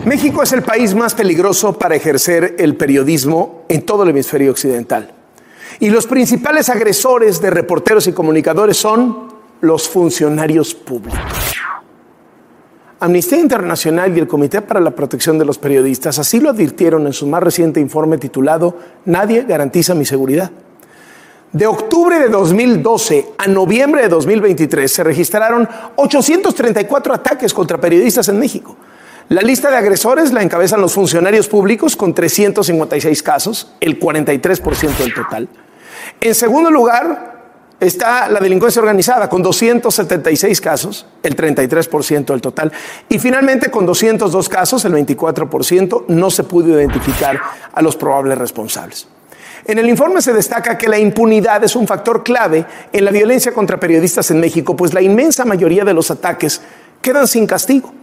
México es el país más peligroso para ejercer el periodismo en todo el hemisferio occidental. Y los principales agresores de reporteros y comunicadores son los funcionarios públicos. Amnistía Internacional y el Comité para la Protección de los Periodistas así lo advirtieron en su más reciente informe titulado Nadie garantiza mi seguridad. De octubre de 2012 a noviembre de 2023 se registraron 834 ataques contra periodistas en México. La lista de agresores la encabezan los funcionarios públicos con 356 casos, el 43% del total. En segundo lugar está la delincuencia organizada con 276 casos, el 33% del total. Y finalmente con 202 casos, el 24%, no se pudo identificar a los probables responsables. En el informe se destaca que la impunidad es un factor clave en la violencia contra periodistas en México, pues la inmensa mayoría de los ataques quedan sin castigo.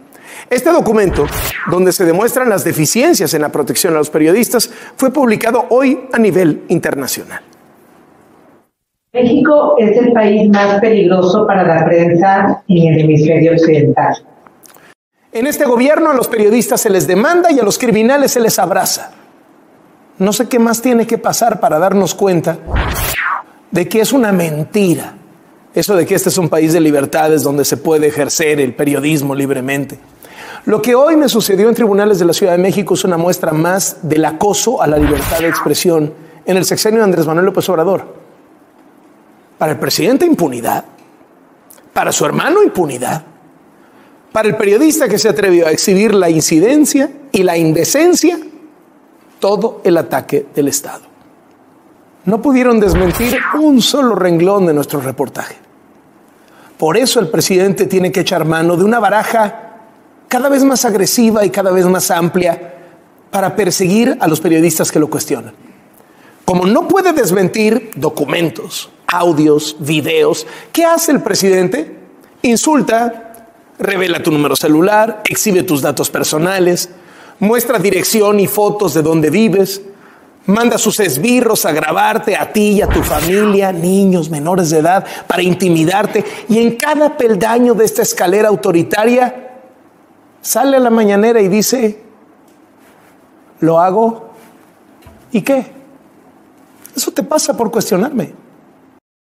Este documento, donde se demuestran las deficiencias en la protección a los periodistas, fue publicado hoy a nivel internacional. México es el país más peligroso para la prensa en el hemisferio occidental. En este gobierno a los periodistas se les demanda y a los criminales se les abraza. No sé qué más tiene que pasar para darnos cuenta de que es una mentira eso de que este es un país de libertades donde se puede ejercer el periodismo libremente. Lo que hoy me sucedió en tribunales de la Ciudad de México es una muestra más del acoso a la libertad de expresión en el sexenio de Andrés Manuel López Obrador. Para el presidente, impunidad. Para su hermano, impunidad. Para el periodista que se atrevió a exhibir la incidencia y la indecencia, todo el ataque del Estado. No pudieron desmentir un solo renglón de nuestro reportaje. Por eso el presidente tiene que echar mano de una baraja cada vez más agresiva y cada vez más amplia para perseguir a los periodistas que lo cuestionan. Como no puede desmentir documentos, audios, videos, ¿qué hace el presidente? Insulta, revela tu número celular, exhibe tus datos personales, muestra dirección y fotos de dónde vives, manda a sus esbirros a grabarte a ti y a tu familia, niños menores de edad, para intimidarte. Y en cada peldaño de esta escalera autoritaria sale a la mañanera y dice, ¿lo hago? ¿Y qué? Eso te pasa por cuestionarme.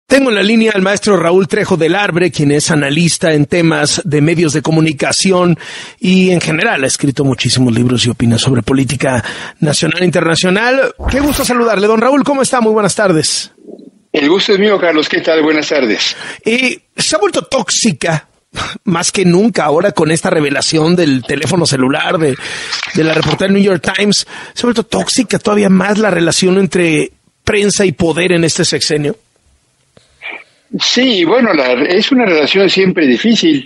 Tengo en la línea al maestro Raúl Trejo del Arbre, quien es analista en temas de medios de comunicación y en general ha escrito muchísimos libros y opina sobre política nacional e internacional. Qué gusto saludarle, don Raúl. ¿Cómo está? Muy buenas tardes. El gusto es mío, Carlos. ¿Qué tal? Buenas tardes. Se ha vuelto tóxica más que nunca ahora con esta revelación del teléfono celular de la reportera del New York Times. Se ha vuelto tóxica todavía más la relación entre prensa y poder en este sexenio. Sí, bueno, es una relación siempre difícil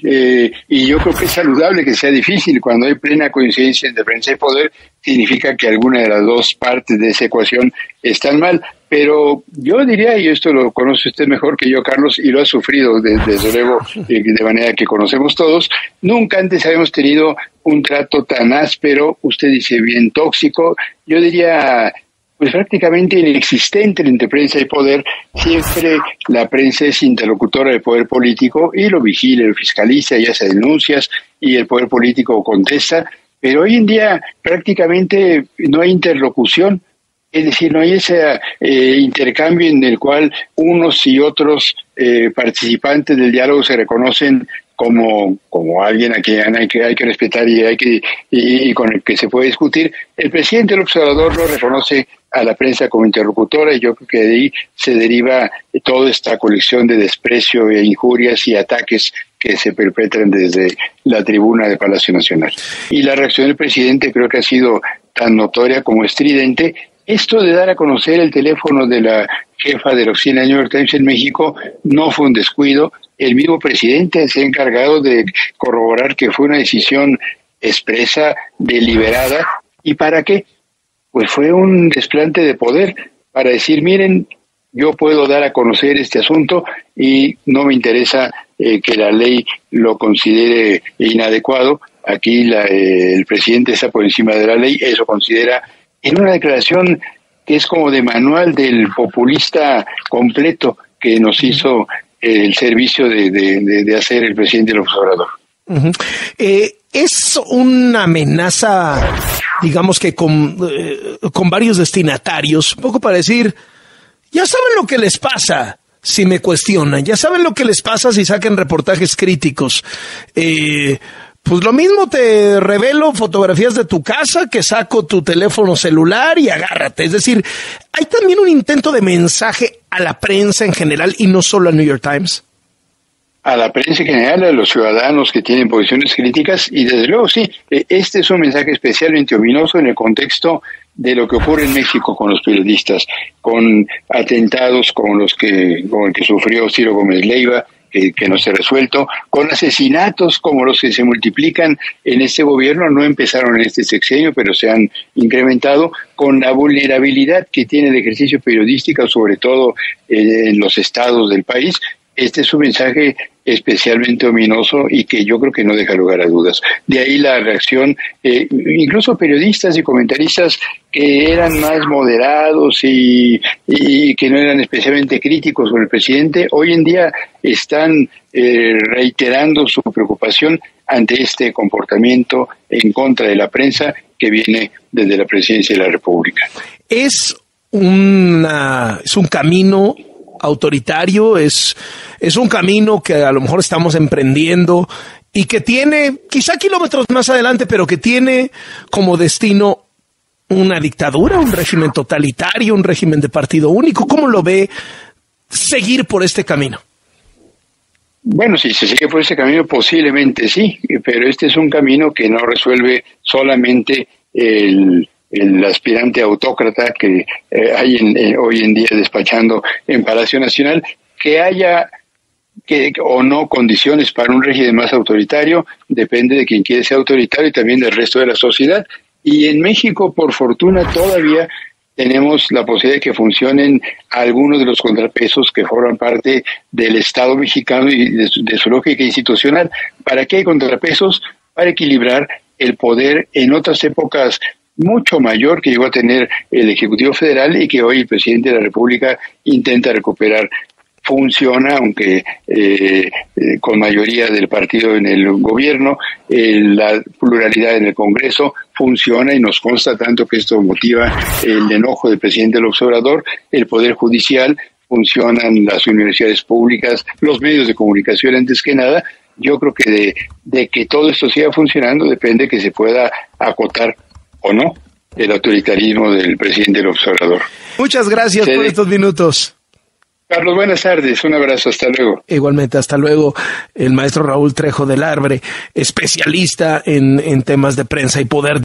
y yo creo que es saludable que sea difícil. Cuando hay plena coincidencia entre prensa y poder, significa que alguna de las dos partes de esa ecuación están mal. Pero yo diría, y esto lo conoce usted mejor que yo, Carlos, y lo ha sufrido desde luego de manera que conocemos todos, nunca antes habíamos tenido un trato tan áspero, usted dice bien tóxico, yo diría pues prácticamente inexistente entre prensa y poder. Siempre la prensa es interlocutora del poder político y lo vigila, lo fiscaliza y hace denuncias y el poder político contesta, pero hoy en día prácticamente no hay interlocución, es decir, no hay ese intercambio en el cual unos y otros participantes del diálogo se reconocen como alguien a quien hay que respetar y con el que se puede discutir. El presidente López Obrador no reconoce a la prensa como interlocutora y yo creo que de ahí se deriva toda esta colección de desprecio e injurias y ataques que se perpetran desde la tribuna de Palacio Nacional. Y la reacción del presidente creo que ha sido tan notoria como estridente. Esto de dar a conocer el teléfono de la jefa de la oficina de New York Times en México no fue un descuido. El mismo presidente se ha encargado de corroborar que fue una decisión expresa, deliberada. ¿Y para qué? Pues fue un desplante de poder para decir, miren, yo puedo dar a conocer este asunto y no me interesa que la ley lo considere inadecuado. Aquí el presidente está por encima de la ley, eso considera en una declaración que es como de manual del populista completo que nos hizo el servicio de hacer el presidente López Obrador. Es una amenaza, digamos que con varios destinatarios, un poco para decir, ya saben lo que les pasa si me cuestionan, ya saben lo que les pasa si sacan reportajes críticos. Pues lo mismo te revelo fotografías de tu casa que saco tu teléfono celular y agárrate. Es decir, hay también un intento de mensaje a la prensa en general y no solo al New York Times. A la prensa en general, a los ciudadanos que tienen posiciones críticas, y desde luego sí, este es un mensaje especialmente ominoso en el contexto de lo que ocurre en México con los periodistas, con atentados como el que sufrió Ciro Gómez Leiva, que no se ha resuelto, con asesinatos como los que se multiplican en este gobierno, no empezaron en este sexenio, pero se han incrementado, con la vulnerabilidad que tiene el ejercicio periodístico, sobre todo en los estados del país. Este es un mensaje especialmente ominoso y que yo creo que no deja lugar a dudas. De ahí la reacción, incluso periodistas y comentaristas que eran más moderados y que no eran especialmente críticos con el presidente, hoy en día están reiterando su preocupación ante este comportamiento en contra de la prensa que viene desde la Presidencia de la República. Es un camino autoritario, es un camino que a lo mejor estamos emprendiendo y que tiene, quizá kilómetros más adelante, pero que tiene como destino una dictadura, un régimen totalitario, un régimen de partido único. ¿Cómo lo ve seguir por este camino? Bueno, si se sigue por ese camino, posiblemente sí, pero este es un camino que no resuelve solamente el aspirante autócrata que hay hoy en día despachando en Palacio Nacional, que haya o no condiciones para un régimen más autoritario, depende de quien quiere ser autoritario y también del resto de la sociedad. Y en México, por fortuna, todavía tenemos la posibilidad de que funcionen algunos de los contrapesos que forman parte del Estado mexicano y de su lógica institucional. ¿Para qué hay contrapesos? Para equilibrar el poder en otras épocas mucho mayor que llegó a tener el Ejecutivo Federal y que hoy el presidente de la República intenta recuperar. Funciona, aunque con mayoría del partido en el gobierno, la pluralidad en el Congreso funciona y nos consta tanto que esto motiva el enojo del presidente López Obrador. El Poder Judicial, funcionan las universidades públicas, los medios de comunicación antes que nada. Yo creo que de que todo esto siga funcionando depende que se pueda acotar o no el autoritarismo del presidente López Obrador. Muchas gracias por estos minutos. Carlos, buenas tardes, un abrazo, hasta luego. Igualmente, hasta luego. El maestro Raúl Trejo del Arbre, especialista en temas de prensa y poder.